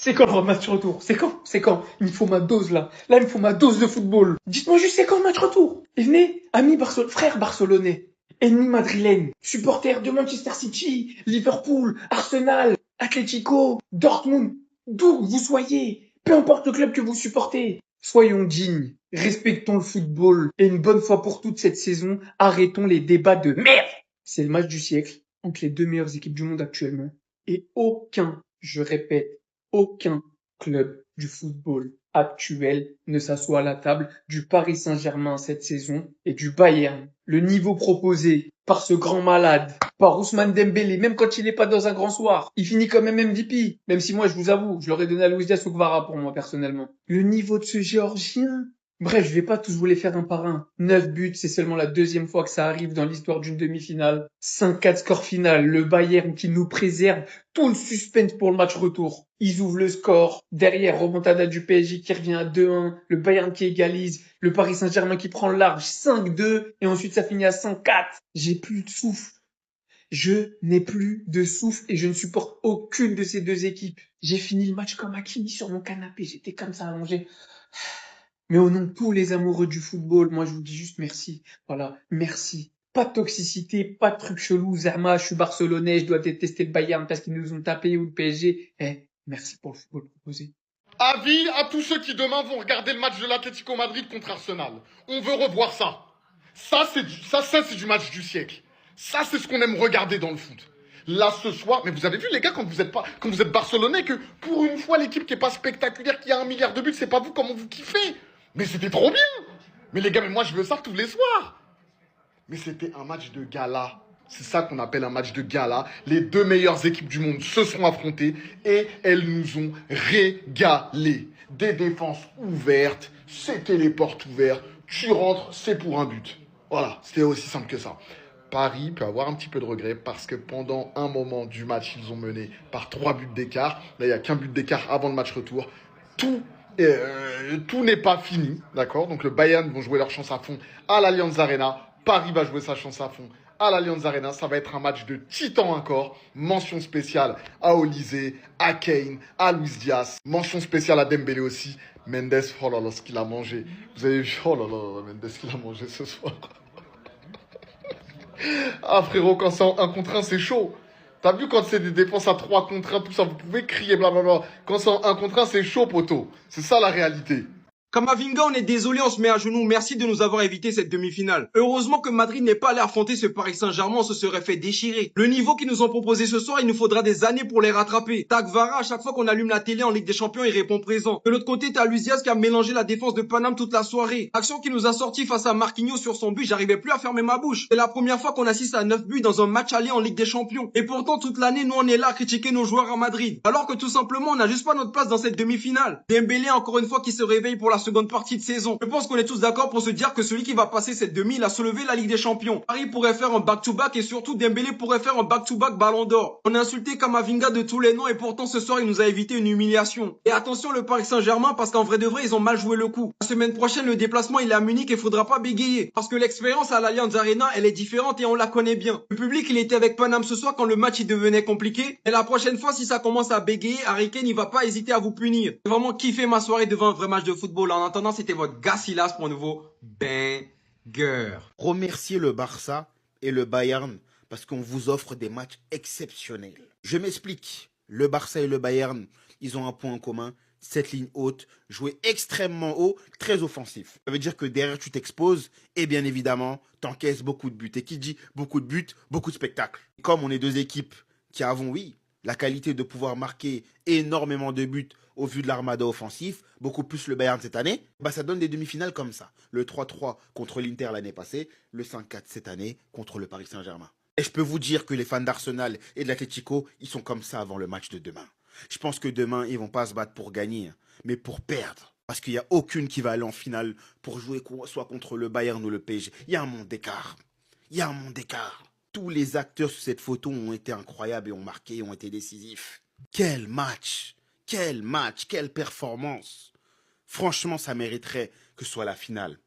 C'est quand votre match retour? C'est quand? C'est quand? Il me faut ma dose là. Là, il me faut ma dose de football. Dites-moi juste c'est quand le match retour? Et venez, frères barcelonais, ennemis madrilènes, supporters de Manchester City, Liverpool, Arsenal, Atlético, Dortmund, d'où vous soyez, peu importe le club que vous supportez. Soyons dignes, respectons le football et une bonne fois pour toutes cette saison, arrêtons les débats de merde. C'est le match du siècle entre les deux meilleures équipes du monde actuellement. Et aucun, je répète, aucun club du football actuel ne s'assoit à la table du Paris Saint-Germain cette saison et du Bayern. Le niveau proposé par ce grand malade, par Ousmane Dembélé, même quand il n'est pas dans un grand soir, il finit quand même MVP. Même si moi, je vous avoue, je l'aurais donné à Luis Diaz ou Kvara pour moi personnellement. Le niveau de ce Géorgien, bref, je vais pas tous vous les faire un par un. 9 buts, c'est seulement la deuxième fois que ça arrive dans l'histoire d'une demi-finale. 5-4 score final, le Bayern qui nous préserve tout le suspense pour le match retour. Ils ouvrent le score, derrière remontada du PSG qui revient à 2-1, le Bayern qui égalise, le Paris Saint-Germain qui prend le large 5-2 et ensuite ça finit à 5-4. J'ai plus de souffle. Je n'ai plus de souffle et je ne supporte aucune de ces deux équipes. J'ai fini le match comme Hakimi sur mon canapé, j'étais comme ça allongé. Mais au nom de tous les amoureux du football, moi je vous dis juste merci. Voilà, merci. Pas de toxicité, pas de trucs chelous. Zerma, je suis barcelonais, je dois détester le Bayern parce qu'ils nous ont tapé ou le PSG. Merci pour le football proposé. Avis à tous ceux qui demain vont regarder le match de l'Atlético Madrid contre Arsenal. On veut revoir ça. Ça, c'est du match du siècle. Ça, c'est ce qu'on aime regarder dans le foot. Là, ce soir, mais vous avez vu, les gars, quand vous êtes barcelonais, que pour une fois, l'équipe qui est pas spectaculaire, qui a 1 milliard de buts, c'est pas vous comment vous kiffez. Mais c'était trop bien. Mais les gars, mais moi, je veux ça tous les soirs. Mais c'était un match de gala. C'est ça qu'on appelle un match de gala. Les deux meilleures équipes du monde se sont affrontées et elles nous ont régalé. Des défenses ouvertes, c'était les portes ouvertes. Tu rentres, c'est pour un but. Voilà, c'était aussi simple que ça. Paris peut avoir un petit peu de regret parce que pendant un moment du match, ils ont mené par 3 buts d'écart. Là, il n'y a qu'un but d'écart avant le match retour. Tout n'est pas fini, d'accord? Donc le Bayern vont jouer leur chance à fond à l'Allianz Arena. Paris va jouer sa chance à fond à l'Allianz Arena. Ça va être un match de titan encore. Mention spéciale à Olysée, à Kane, à Luis Diaz. Mention spéciale à Dembélé aussi. Mendes, oh là là, ce qu'il a mangé. Vous avez vu, oh là là, Mendes, ce qu'il a mangé ce soir. Ah frérot, quand c'est en 1 contre 1, c'est chaud. T'as vu quand c'est des défenses à 3 contre 1, tout ça, vous pouvez crier blablabla. Quand c'est en 1 contre 1, c'est chaud, poteau. C'est ça la réalité. Kamavinga, on est désolé, on se met à genoux. Merci de nous avoir évité cette demi-finale. Heureusement que Madrid n'est pas allé affronter ce Paris Saint-Germain, on se serait fait déchirer. Le niveau qu'ils nous ont proposé ce soir, il nous faudra des années pour les rattraper. Takvara, à chaque fois qu'on allume la télé en Ligue des Champions, il répond présent. De l'autre côté, t'as Luis Diaz qui a mélangé la défense de Paname toute la soirée. Action qui nous a sorti face à Marquinhos sur son but, j'arrivais plus à fermer ma bouche. C'est la première fois qu'on assiste à 9 buts dans un match aller en Ligue des Champions. Et pourtant, toute l'année, nous on est là à critiquer nos joueurs à Madrid. Alors que tout simplement, on n'a juste pas notre place dans cette demi-finale. Dembélé, encore une fois, qui se réveille pour la seconde partie de saison. Je pense qu'on est tous d'accord pour se dire que celui qui va passer cette demi, il a soulevé la Ligue des Champions. Paris pourrait faire un back-to-back et surtout Dembélé pourrait faire un back-to-back Ballon d'Or. On a insulté Kamavinga de tous les noms et pourtant ce soir il nous a évité une humiliation. Et attention le Paris Saint-Germain parce qu'en vrai de vrai ils ont mal joué le coup. La semaine prochaine le déplacement il est à Munich et faudra pas bégayer. Parce que l'expérience à l'Allianz Arena elle est différente et on la connaît bien. Le public il était avec Paname ce soir quand le match il devenait compliqué. Et la prochaine fois si ça commence à bégayer, Harry Kane il va pas hésiter à vous punir. J'ai vraiment kiffé ma soirée devant un vrai match de football. En attendant c'était votre Gassilas pour un nouveau banger. Remerciez le Barça et le Bayern parce qu'on vous offre des matchs exceptionnels. Je m'explique. Le Barça et le Bayern, ils ont un point en commun. Cette ligne haute, jouer extrêmement haut, très offensif. Ça veut dire que derrière, tu t'exposes et bien évidemment, t'encaisses beaucoup de buts. Et qui dit beaucoup de buts, beaucoup de spectacles. Comme on est deux équipes qui avons, oui, la qualité de pouvoir marquer énormément de buts au vu de l'armada offensif, beaucoup plus le Bayern cette année, bah ça donne des demi-finales comme ça. Le 3-3 contre l'Inter l'année passée, le 5-4 cette année contre le Paris Saint-Germain. Et je peux vous dire que les fans d'Arsenal et de l'Atlético, ils sont comme ça avant le match de demain. Je pense que demain, ils vont pas se battre pour gagner, mais pour perdre. Parce qu'il n'y a aucune qui va aller en finale pour jouer soit contre le Bayern ou le PSG. Il y a un monde d'écart. Il y a un monde d'écart. Tous les acteurs sur cette photo ont été incroyables et ont marqué, ont été décisifs. Quel match! Quel match! Quelle performance! Franchement, ça mériterait que ce soit la finale.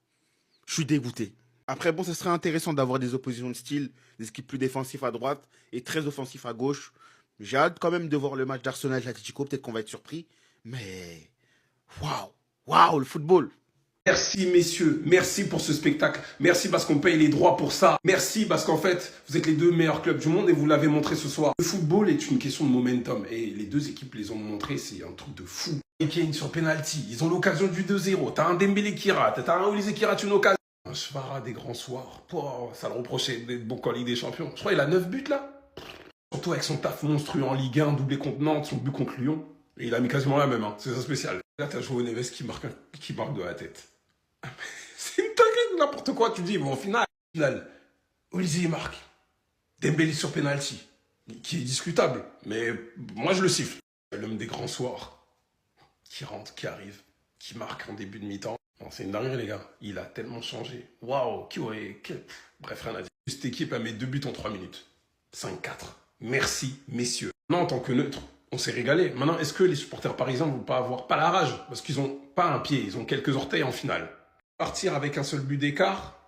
Je suis dégoûté. Après, bon, ce serait intéressant d'avoir des oppositions de style, des équipes plus défensives à droite et très offensives à gauche. J'ai hâte quand même de voir le match d'Arsenal et Atletico, peut-être qu'on va être surpris. Mais waouh, waouh, le football. Merci messieurs, merci pour ce spectacle, merci parce qu'on paye les droits pour ça, merci parce qu'en fait vous êtes les deux meilleurs clubs du monde et vous l'avez montré ce soir. Le football est une question de momentum et les deux équipes les ont montré, c'est un truc de fou. Et Kane sur penalty, ils ont l'occasion du 2-0, t'as un Dembélé qui rate, t'as un Olise qui rate une occasion. Un Chvara des grands soirs, oh, ça le reprochait d'être bon qu'en Ligue des Champions. Je crois qu'il a 9 buts là, surtout avec son taf monstrueux en Ligue 1, doublé contre Nantes, son but contre Lyon. Et il a mis quasiment la même, hein. C'est ça spécial. Là t'as João Neves qui marque de la tête. C'est une dinguerie de n'importe quoi, tu dis, bon, au final, Olise marque. Dembélé sur penalty, qui est discutable, mais moi je le siffle. L'homme des grands soirs, qui rentre, qui arrive, qui marque en début de mi-temps. C'est une dinguerie les gars, il a tellement changé. Waouh, bref, rien à dire. Cette équipe a mis 2 buts en 3 minutes. 5-4. Merci messieurs. Non, en tant que neutre, on s'est régalé. Maintenant, est-ce que les supporters parisiens ne vont pas avoir pas la rage? Parce qu'ils n'ont pas un pied, ils ont quelques orteils en finale. Partir avec un seul but d'écart,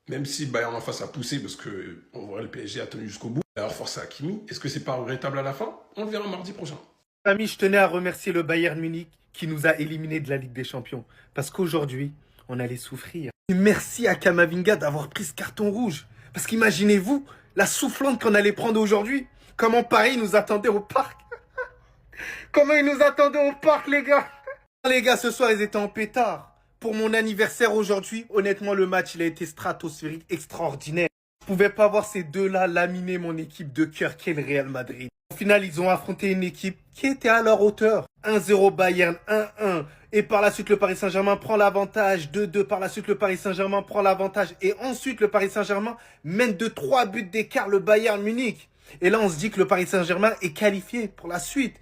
même si Bayern en face a poussé, parce que en vrai, le PSG a tenu jusqu'au bout. Alors force à Hakimi, est-ce que c'est pas regrettable à la fin? On le verra mardi prochain. Amis, je tenais à remercier le Bayern Munich qui nous a éliminés de la Ligue des Champions. Parce qu'aujourd'hui, on allait souffrir. Et merci à Kamavinga d'avoir pris ce carton rouge. Parce qu'imaginez-vous la soufflante qu'on allait prendre aujourd'hui. Comment Paris nous attendait au parc. Comment ils nous attendaient au parc, les gars. Les gars, ce soir, ils étaient en pétard. Pour mon anniversaire aujourd'hui, honnêtement, le match, il a été stratosphérique, extraordinaire. Je pouvais pas voir ces deux-là laminer mon équipe de cœur qu'est le Real Madrid. Au final, ils ont affronté une équipe qui était à leur hauteur. 1-0 Bayern, 1-1. Et par la suite, le Paris Saint-Germain prend l'avantage. 2-2. Par la suite, le Paris Saint-Germain prend l'avantage. Et ensuite, le Paris Saint-Germain mène de 3 buts d'écart le Bayern Munich. Et là, on se dit que le Paris Saint-Germain est qualifié pour la suite.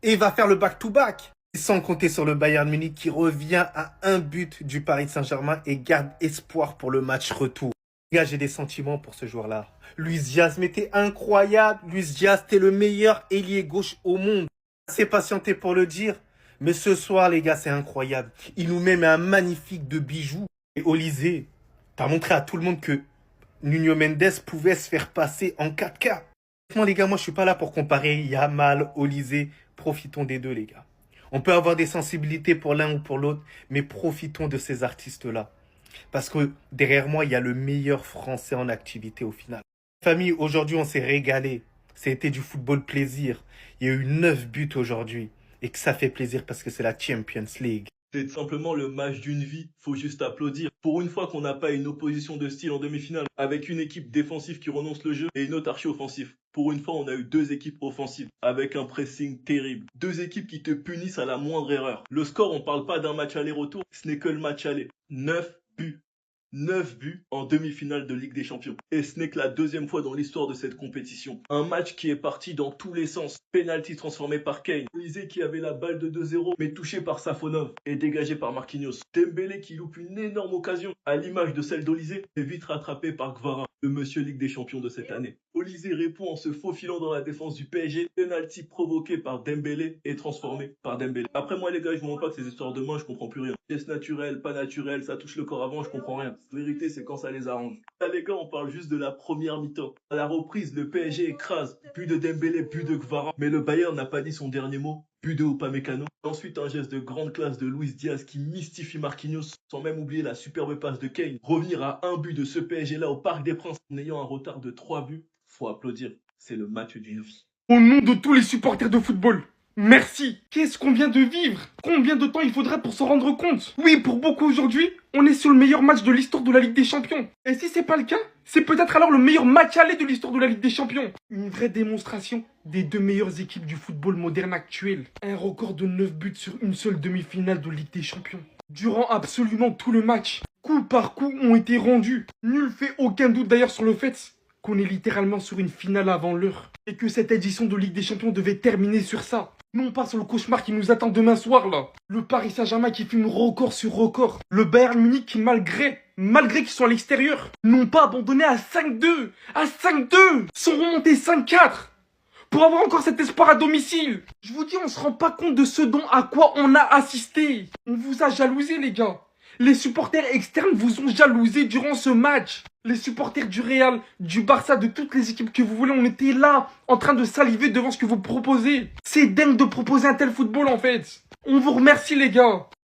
Et il va faire le back-to-back. Sans compter sur le Bayern Munich qui revient à 1 but du Paris Saint-Germain et garde espoir pour le match retour. Les gars, j'ai des sentiments pour ce joueur-là. Luis Diaz, mais t'es incroyable. Luis Diaz, t'es le meilleur ailier gauche au monde. Assez patienté pour le dire. Mais ce soir, les gars, c'est incroyable. Il nous met un magnifique de bijoux. Et Olise, t'as montré à tout le monde que Nuno Mendes pouvait se faire passer en 4K. Franchement, les gars, moi, je suis pas là pour comparer Yamal, Olise. Profitons des deux, les gars. On peut avoir des sensibilités pour l'un ou pour l'autre, mais profitons de ces artistes-là. Parce que derrière moi, il y a le meilleur Français en activité au final. Famille, aujourd'hui, on s'est régalé. Ça a été du football plaisir. Il y a eu 9 buts aujourd'hui. Et que ça fait plaisir parce que c'est la Champions League. C'est simplement le match d'une vie, faut juste applaudir. Pour une fois qu'on n'a pas une opposition de style en demi-finale, avec une équipe défensive qui renonce le jeu et une autre archi-offensive. Pour une fois, on a eu 2 équipes offensives, avec un pressing terrible. 2 équipes qui te punissent à la moindre erreur. Le score, on parle pas d'un match aller-retour, ce n'est que le match aller. 9 buts. 9 buts en demi-finale de Ligue des Champions. Et ce n'est que la 2e fois dans l'histoire de cette compétition. Un match qui est parti dans tous les sens. Penalty transformé par Kane. Olise qui avait la balle de 2-0 mais touché par Safonov et dégagé par Marquinhos. Dembélé qui loupe une énorme occasion à l'image de celle d'Olise et vite rattrapé par Kvara, le monsieur Ligue des Champions de cette année. Olise répond en se faufilant dans la défense du PSG. Penalty provoqué par Dembélé et transformé par Dembélé. Après moi les gars, je vous montre pas que ces histoires de main, je comprends plus rien. Geste naturel, pas naturel, ça touche le corps avant, je comprends rien. La vérité, c'est quand ça les arrange. Là, les gars, on parle juste de la première mi-temps. À la reprise, le PSG écrase. But de Dembélé, but de Kvara. Mais le Bayern n'a pas dit son dernier mot. But de Upamecano. Ensuite, un geste de grande classe de Luis Diaz qui mystifie Marquinhos, sans même oublier la superbe passe de Kane. Revenir à un but de ce PSG-là au Parc des Princes, en ayant un retard de 3 buts, faut applaudir. C'est le match d'une vie. Au nom de tous les supporters de football, merci. Qu'est-ce qu'on vient de vivre? Combien de temps il faudra pour s'en rendre compte? Oui, pour beaucoup aujourd'hui, on est sur le meilleur match de l'histoire de la Ligue des Champions. Et si c'est pas le cas, c'est peut-être alors le meilleur match aller de l'histoire de la Ligue des Champions. Une vraie démonstration des 2 meilleures équipes du football moderne actuel. Un record de 9 buts sur une seule demi-finale de Ligue des Champions. Durant absolument tout le match, coup par coup ont été rendus. Nul fait aucun doute d'ailleurs sur le fait qu'on est littéralement sur une finale avant l'heure. Et que cette édition de Ligue des Champions devait terminer sur ça. Non pas sur le cauchemar qui nous attend demain soir là. Le Paris Saint-Germain qui fume record sur record. Le Bayern Munich qui malgré qu'ils soient à l'extérieur, n'ont pas abandonné à 5-2. À 5-2 sont remontés 5-4. Pour avoir encore cet espoir à domicile. Je vous dis, on se rend pas compte de ce dont à quoi on a assisté. On vous a jalousé les gars. Les supporters externes vous ont jalousé durant ce match. Les supporters du Real, du Barça, de toutes les équipes que vous voulez, on était là, en train de saliver devant ce que vous proposez. C'est dingue de proposer un tel football en fait. On vous remercie les gars.